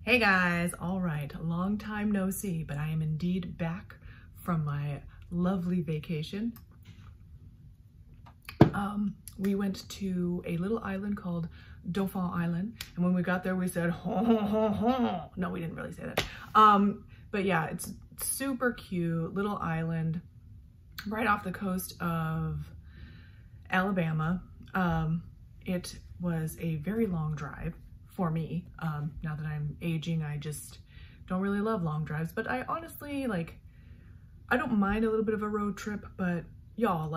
Hey guys, all right, long time no see, but I am indeed back from my lovely vacation. We went to a little island called Dauphin Island, and when we got there we said, ho, ho, ho, ho. No, we didn't really say that. But yeah, it's super cute, little island right off the coast of Alabama. It was a very long drive for me. Now that I'm aging, I just don't really love long drives, but I honestly, I don't mind a little bit of a road trip, but y'all,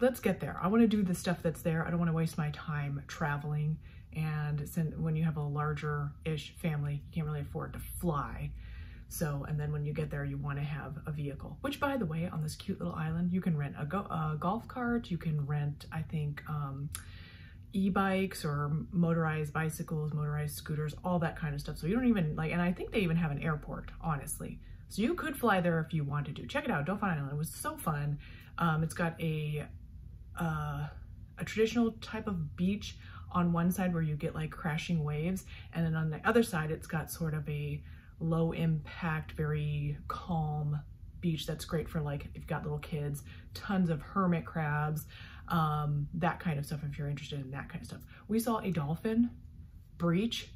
let's get there. I want to do the stuff that's there. I don't want to waste my time traveling. And when you have a larger-ish family, you can't really afford to fly. So, and then when you get there, you want to have a vehicle, which, by the way, on this cute little island, you can rent a golf cart, you can rent, I think, e-bikes or motorized bicycles, motorized scooters, all that kind of stuff. So you don't even and I think they even have an airport, honestly. So you could fly there if you wanted to. Check it out, Dauphin Island. It was so fun. It's got a traditional type of beach on one side where you get like crashing waves, and then on the other side, it's got sort of a low impact, very calm beach that's great for if you've got little kids, tons of hermit crabs, that kind of stuff if you're interested in that kind of stuff. We saw a dolphin breach.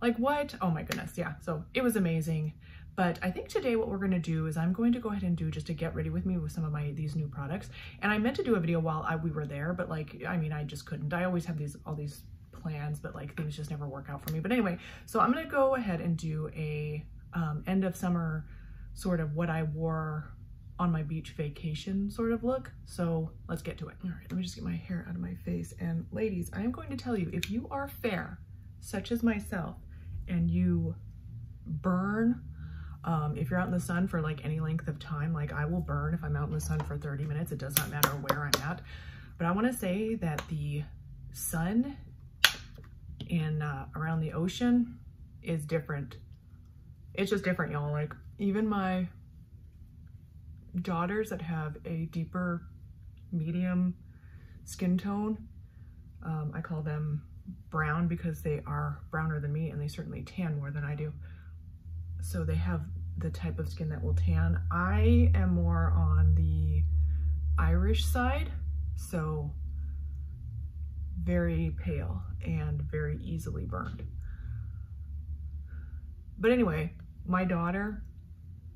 Like what? Oh my goodness, yeah. So it was amazing. But I think today what we're gonna do is I'm going to go ahead and do just to get ready with me with some of these new products. And I meant to do a video while we were there, but I just couldn't. I always have all these plans, but things just never work out for me. But anyway, so I'm gonna go ahead and do a end of summer sort of what I wore on my beach vacation sort of look. So let's get to it. All right, let me just get my hair out of my face. And ladies, I am going to tell you, if you are fair, such as myself, and you burn, if you're out in the sun for any length of time, I will burn if I'm out in the sun for 30 minutes, it does not matter where I'm at. But I wanna say that the sun in around the ocean is different. It's just different, y'all. Even my daughters that have a deeper medium skin tone, I call them brown because they are browner than me and they certainly tan more than I do. So they have the type of skin that will tan. I am more on the Irish side, so very pale and very easily burned. But anyway, my daughter,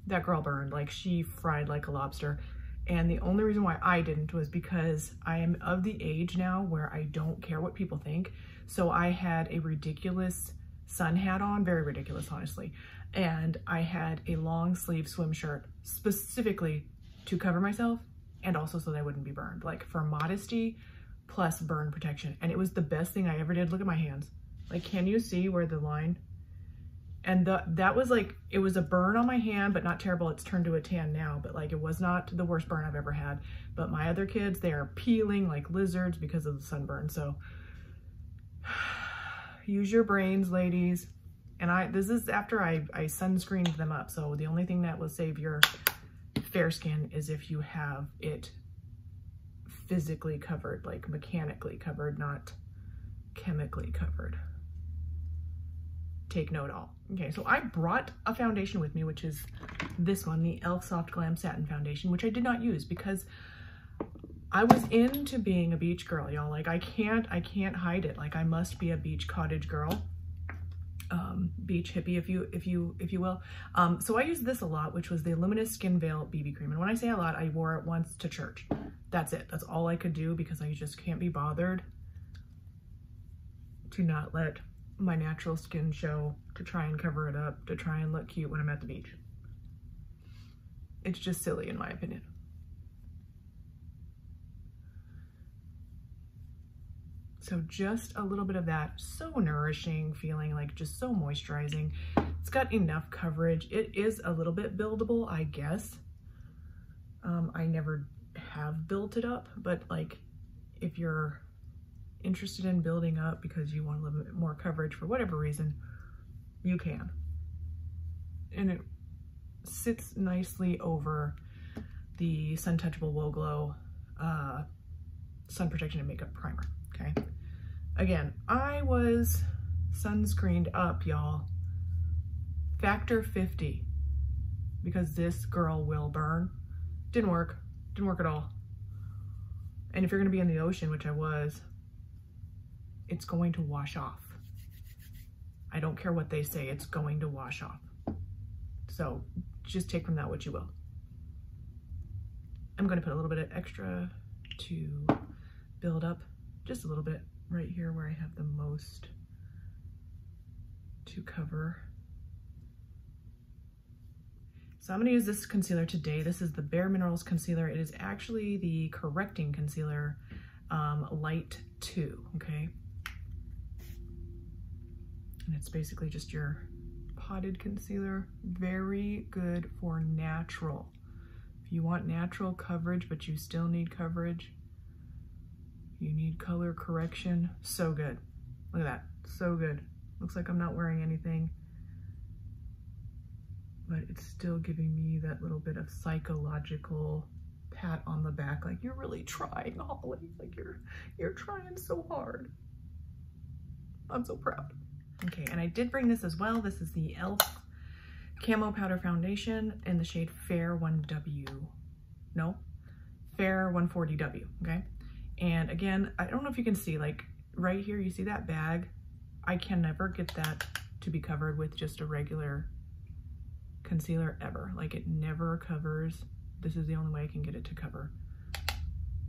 that girl burned, she fried like a lobster. And the only reason why I didn't was because I am of the age now where I don't care what people think. So I had a ridiculous sun hat on, very ridiculous, honestly. And I had a long sleeve swim shirt specifically to cover myself and also so that I wouldn't be burned, for modesty plus burn protection. And it was the best thing I ever did. Look at my hands. Can you see where the line? And that was it was a burn on my hand, but not terrible. It's turned to a tan now, but it was not the worst burn I've ever had. But my other kids, they are peeling like lizards because of the sunburn. So use your brains, ladies. And this is after I sunscreened them up. So the only thing that will save your fair skin is if you have it physically covered, mechanically covered, not chemically covered. Take note all. Okay, so I brought a foundation with me, which is this one, the e.l.f. Soft Glam Satin Foundation, which I did not use because I was into being a beach girl, y'all. I can't hide it. I must be a beach cottage girl, beach hippie, if you will. So I used this a lot, which was the Luminous Skin Veil BB Cream. And when I say a lot, I wore it once to church. That's it. That's all I could do because I just can't be bothered to not let my natural skin show, to try and cover it up, to try and look cute when I'm at the beach. It's just silly in my opinion. So just a little bit of that, so nourishing feeling, just so moisturizing. It's got enough coverage. It is a little bit buildable, I guess. I never have built it up, but if you're interested in building up because you want a little bit more coverage for whatever reason, you can. And it sits nicely over the Sun Touchable Woe Glow Sun Protection and Makeup Primer, okay? Again, I was sunscreened up, y'all, Factor 50, because this girl will burn. Didn't work at all. And if you're gonna be in the ocean, which I was, it's going to wash off. I don't care what they say, it's going to wash off. So just take from that what you will. I'm gonna put a little bit of extra to build up just a little bit right here where I have the most to cover. So I'm gonna use this concealer today. This is the Bare Minerals concealer. It is actually the correcting concealer, Light 2, okay? And it's basically just your potted concealer. Very good for natural. If you want natural coverage, but you still need coverage, you need color correction, so good. Look at that, so good. Looks like I'm not wearing anything, but it's still giving me that little bit of psychological pat on the back, like you're really trying, Holly, like you're trying so hard. I'm so proud. Okay, and I did bring this as well. This is the e.l.f. Camo Powder Foundation in the shade Fair 1W. No, Fair 140W, okay? And again, I don't know if you can see, like right here, you see that bag? I can never get that to be covered with just a regular concealer ever. Like it never covers. This is the only way I can get it to cover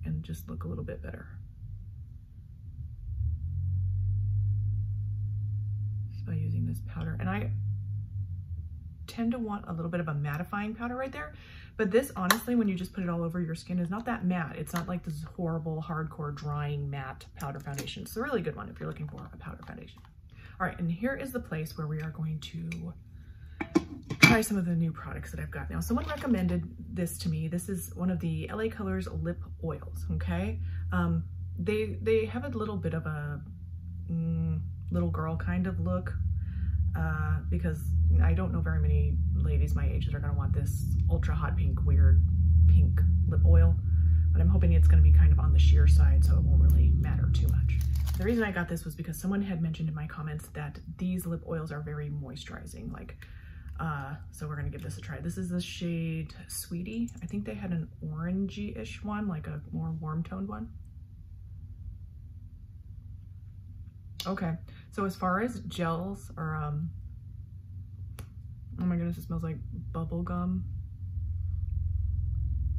and just look a little bit better. By using this powder, and I tend to want a little bit of a mattifying powder right there, but this honestly, when you just put it all over your skin, is not that matte. It's not like this horrible hardcore drying matte powder foundation. It's a really good one if you're looking for a powder foundation. All right, and here is the place where we are going to try some of the new products that I've got now. Someone recommended this to me. This is one of the LA Colors lip oils, okay? They have a little bit of a little girl kind of look, because I don't know very many ladies my age that are gonna want this ultra hot pink, weird pink lip oil, but I'm hoping it's gonna be kind of on the sheer side, so it won't really matter too much. The reason I got this was because someone had mentioned in my comments that these lip oils are very moisturizing, like, so we're gonna give this a try. This is the shade Sweetie. I think they had an orangey-ish one, like a more warm toned one. Okay, so as far as gels or, oh my goodness, it smells like bubble gum.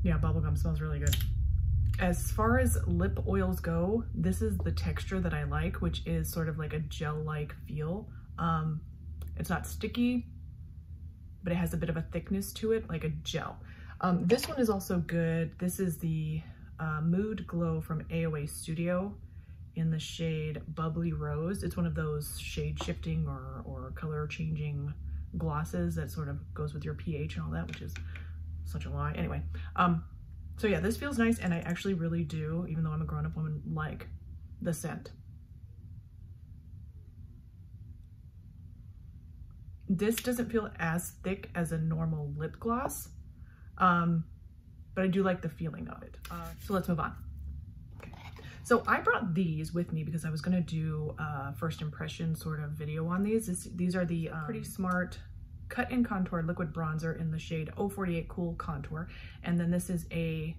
Yeah, bubble gum smells really good. As far as lip oils go, this is the texture that I like, which is sort of like a gel-like feel. It's not sticky, but it has a bit of a thickness to it, like a gel. This one is also good. This is the Mood Glow from AOA Studio in the shade Bubbly Rose. It's one of those shade shifting or color changing glosses that sort of goes with your pH and all that, which is such a lie. Anyway, so yeah, this feels nice, and I actually really do, even though I'm a grown-up woman, like the scent. This doesn't feel as thick as a normal lip gloss, but I do like the feeling of it. So let's move on. So I brought these with me because I was gonna do a first impression sort of video on these. These are the Pretty Smart Cut and Contour Liquid Bronzer in the shade 048 Cool Contour. And then this is a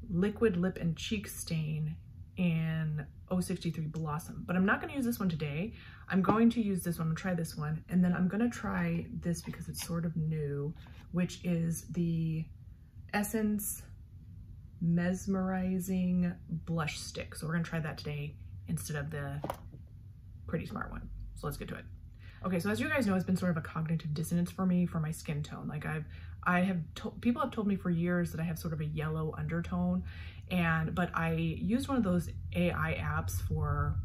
Liquid Lip and Cheek Stain in 063 Blossom. But I'm not gonna use this one today. I'm going to use this one, I'm gonna try this one. And then I'm gonna try this because it's sort of new, which is the Essence Mesmerizing Blush Stick. So we're gonna try that today instead of the Pretty Smart one. So let's get to it. Okay, so as you guys know, it's been sort of a cognitive dissonance for me for my skin tone. Like people have told me for years that I have sort of a yellow undertone, but I used one of those AI apps for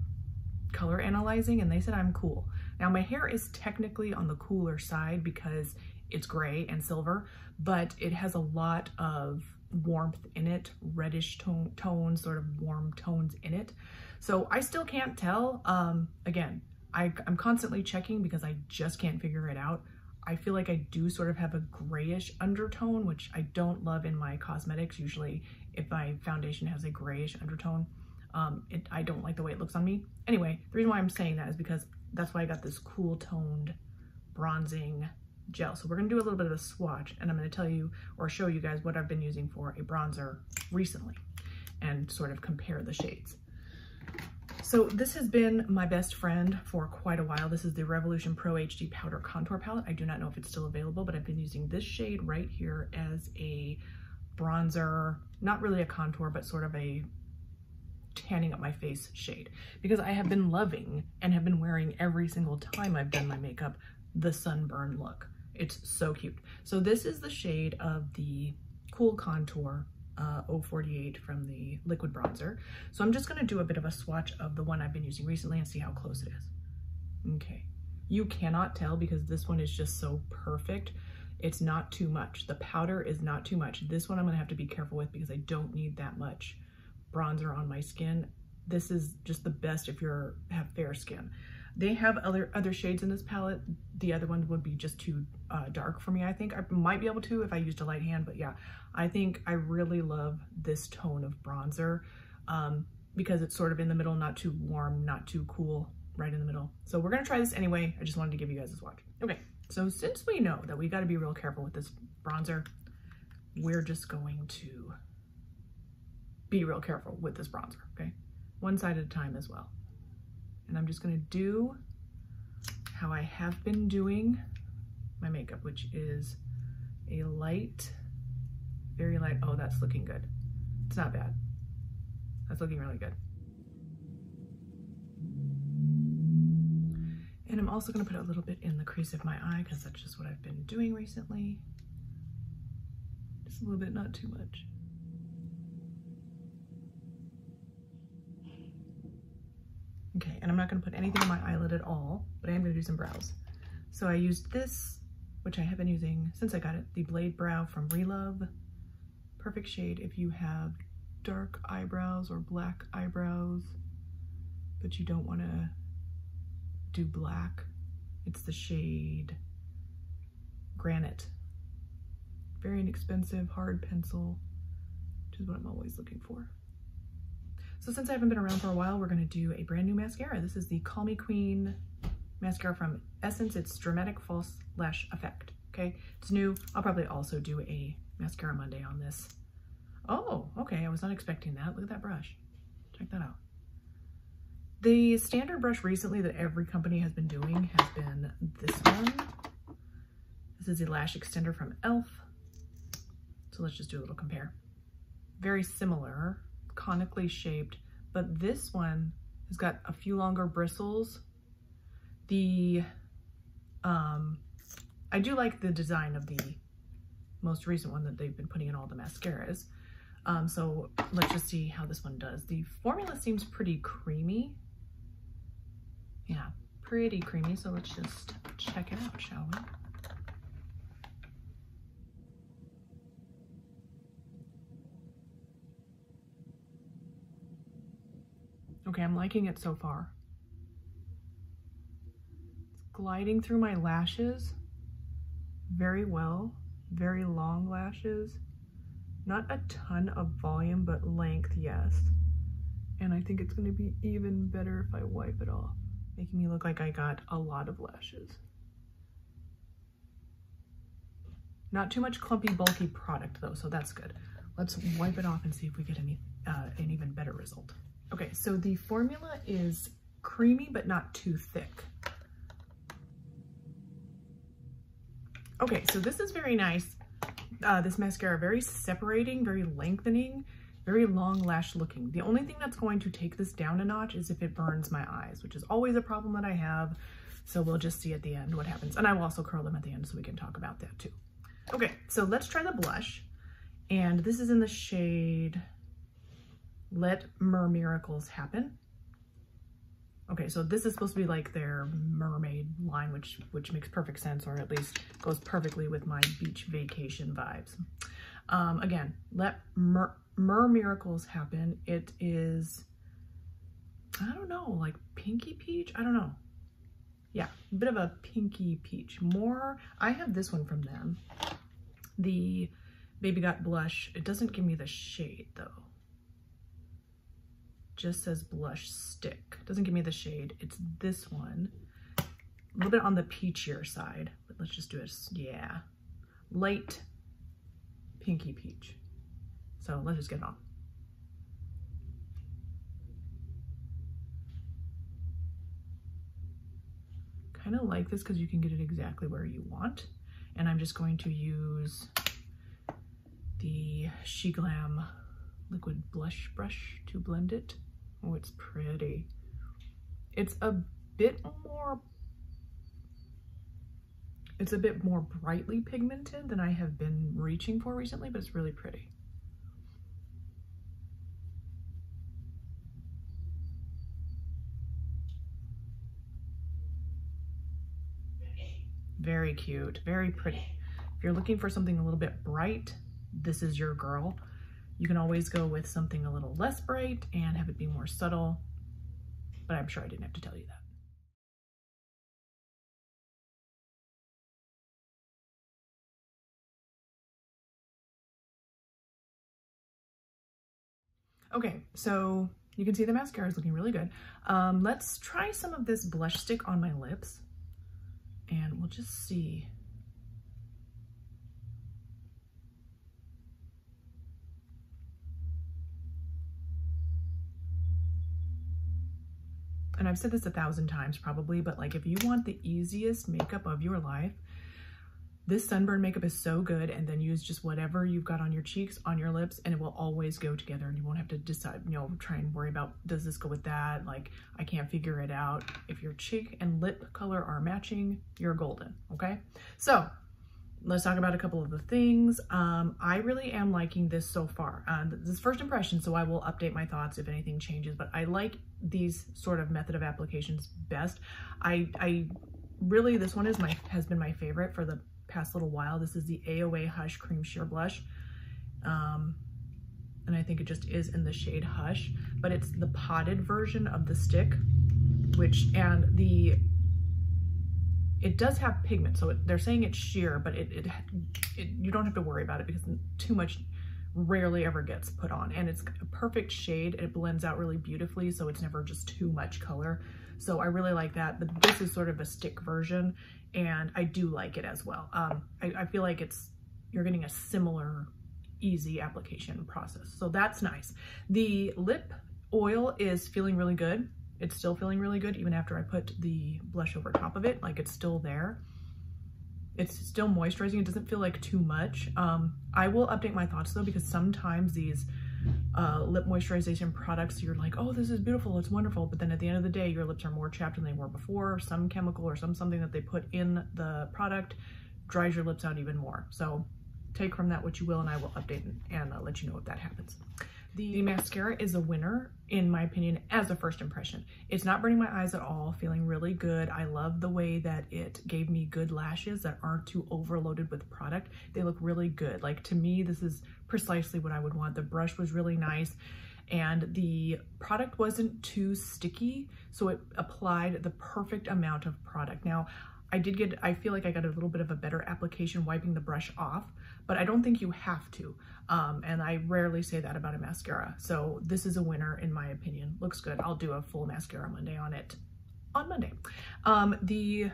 color analyzing, and they said I'm cool. Now my hair is technically on the cooler side because it's gray and silver, but it has a lot of warmth in it, reddish tones, sort of warm tones in it. So I still can't tell. Again, I'm constantly checking because I just can't figure it out. I feel like I do sort of have a grayish undertone, which I don't love in my cosmetics. Usually if my foundation has a grayish undertone, I don't like the way it looks on me. Anyway, the reason why I'm saying that is because that's why I got this cool toned bronzing gel. So we're gonna do a little bit of a swatch, and I'm gonna tell you or show you guys what I've been using for a bronzer recently and sort of compare the shades. So this has been my best friend for quite a while. This is the Revolution Pro HD Powder Contour Palette. I do not know if it's still available, but I've been using this shade right here as a bronzer, not really a contour, but sort of a tanning up my face shade, because I have been loving and have been wearing every single time I've done my makeup the sunburn look. It's so cute. So this is the shade of the Cool Contour 048 from the liquid bronzer. So I'm just going to do a bit of a swatch of the one I've been using recently and see how close it is. Okay, you cannot tell because this one is just so perfect. It's not too much. The powder is not too much. This one I'm going to have to be careful with because I don't need that much bronzer on my skin. This is just the best if you have fair skin. They have other shades in this palette. The other one would be just too dark for me, I think. I might be able to if I used a light hand, but yeah, I think I really love this tone of bronzer because it's sort of in the middle, not too warm, not too cool, right in the middle. So we're gonna try this anyway. I just wanted to give you guys a swatch. Okay, so since we know that we gotta be real careful with this bronzer, we're just going to be real careful with this bronzer, okay? One side at a time as well. And I'm just gonna do how I have been doing my makeup, which is a light, very light. Oh, that's looking good. It's not bad. That's looking really good. And I'm also gonna put a little bit in the crease of my eye because that's just what I've been doing recently. Just a little bit, not too much. Okay, and I'm not gonna put anything on my eyelid at all, but I am gonna do some brows. So I used this, which I have been using since I got it, the Blade Brow from Relove. Perfect shade if you have dark eyebrows or black eyebrows, but you don't wanna do black. It's the shade Granite. Very inexpensive, hard pencil, which is what I'm always looking for. So since I haven't been around for a while, we're gonna do a brand new mascara. This is the Call Me Queen mascara from Essence. It's Dramatic False Lash Effect, okay? It's new. I'll probably also do a mascara Monday on this. Oh, okay, I was not expecting that. Look at that brush. Check that out. The standard brush recently that every company has been doing has been this one. This is the lash extender from e.l.f. So let's just do a little compare. Very similar, conically shaped, but this one has got a few longer bristles. I do like the design of the most recent one that they've been putting in all the mascaras. So let's just see how this one does. The formula seems pretty creamy. Yeah, pretty creamy. So let's just check it out, shall we? Okay, I'm liking it so far. It's gliding through my lashes very well, very long lashes. Not a ton of volume, but length, yes. And I think it's gonna be even better if I wipe it off, making me look like I got a lot of lashes. Not too much clumpy, bulky product though, so that's good. Let's wipe it off and see if we get an even better result. Okay, so the formula is creamy, but not too thick. Okay, so this is very nice. This mascara, very separating, very lengthening, very long lash looking. The only thing that's going to take this down a notch is if it burns my eyes, which is always a problem that I have. So we'll just see at the end what happens. And I will also curl them at the end so we can talk about that too. Okay, so let's try the blush. And this is in the shade Let Miracles Happen. Okay, so this is supposed to be like their mermaid line, which makes perfect sense, or at least goes perfectly with my beach vacation vibes. Again, Let Miracles Happen. It is, I don't know, like pinky peach? I don't know. Yeah, a bit of a pinky peach. More, I have this one from them. The Baby Got Blush. It doesn't give me the shade though. Just says blush stick. Doesn't give me the shade. It's this one. A little bit on the peachier side, but let's just do it, yeah, light pinky peach. So let's just get it on. Kind of like this because you can get it exactly where you want. And I'm just going to use the She Glam liquid blush brush to blend it. Oh, it's pretty. It's a bit more brightly pigmented than I have been reaching for recently, but it's really pretty. Very cute, very pretty. If you're looking for something a little bit bright, this is your girl. You can always go with something a little less bright and have it be more subtle, but I'm sure I didn't have to tell you that. Okay, so you can see the mascara is looking really good. Let's try some of this blush stick on my lips and we'll just see. And I've said this 1,000 times probably, but like if you want the easiest makeup of your life, this sunburn makeup is so good, and then use just whatever you've got on your cheeks, on your lips, and it will always go together and you won't have to decide, you know, try and worry about, does this go with that? Like, I can't figure it out. If your cheek and lip color are matching, you're golden, okay? So let's talk about a couple of the things. I really am liking this so far. This is first impression, so I will update my thoughts if anything changes, but I like these sort of method of applications best. I really, this one has been my favorite for the past little while. This is the AOA Hush Cream Sheer Blush. And I think it just is in the shade Hush, but it's the potted version of the stick, it does have pigment, so they're saying it's sheer, but you don't have to worry about it because too much rarely ever gets put on, and it's a perfect shade. It blends out really beautifully, so it's never just too much color. So I really like that, but this is sort of a stick version, and I do like it as well. I feel like you're getting a similar easy application process, so that's nice. The lip oil is feeling really good. It's still feeling really good even after I put the blush over top of it. Like, it's still there. It's still moisturizing. It doesn't feel like too much. I will update my thoughts though, because sometimes these lip moisturization products, you're like, oh, this is beautiful, it's wonderful, but then at the end of the day, your lips are more chapped than they were before. Some chemical or something that they put in the product dries your lips out even more. So take from that what you will, and I will update and let you know if that happens. The mascara is a winner, in my opinion, as a first impression. It's not burning my eyes at all, feeling really good. I love the way that it gave me good lashes that aren't too overloaded with product. They look really good. Like, to me, this is precisely what I would want. The brush was really nice, and the product wasn't too sticky, so it applied the perfect amount of product. Now, I feel like I got a little bit of a better application wiping the brush off, but I don't think you have to. And I rarely say that about a mascara. So this is a winner in my opinion. Looks good. I'll do a full mascara Monday on it on Monday. The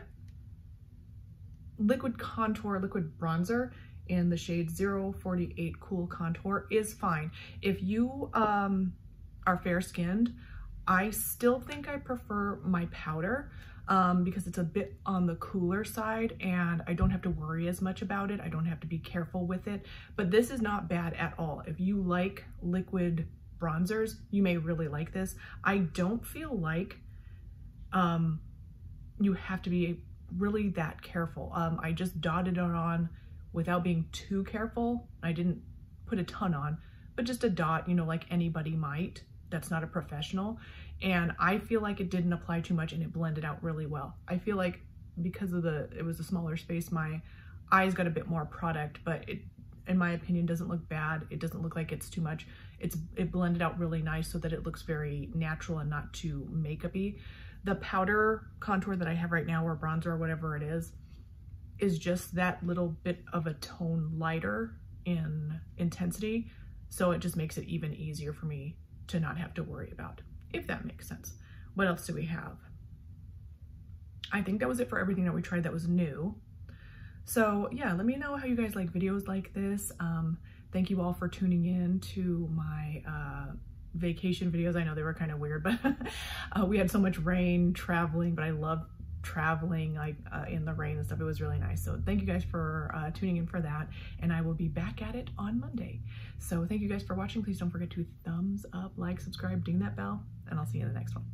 liquid bronzer in the shade 048 Cool Contour is fine. If you are fair skinned, I still think I prefer my powder. Because it's a bit on the cooler side and I don't have to worry as much about it. I don't have to be careful with it, but this is not bad at all. If you like liquid bronzers, you may really like this. I don't feel like you have to be really that careful. I just dotted it on without being too careful. I didn't put a ton on, but just a dot, you know, like anybody might. That's not a professional. And I feel like it didn't apply too much and it blended out really well. I feel like because of it was a smaller space, my eyes got a bit more product, but it, in my opinion, doesn't look bad. It doesn't look like it's too much. It blended out really nice so that it looks very natural and not too makeup-y. The powder contour that I have right now, or bronzer or whatever it is just that little bit of a tone lighter in intensity. So it just makes it even easier for me to not have to worry about, if that makes sense. What else do we have? I think that was it for everything that we tried that was new. So yeah, let me know how you guys like videos like this. Thank you all for tuning in to my vacation videos. I know they were kind of weird, but we had so much rain traveling, but I love traveling like in the rain and stuff. It was really nice. So thank you guys for tuning in for that, and I will be back at it on Monday. So thank you guys for watching. Please don't forget to thumbs up, like, subscribe, ding that bell, and I'll see you in the next one.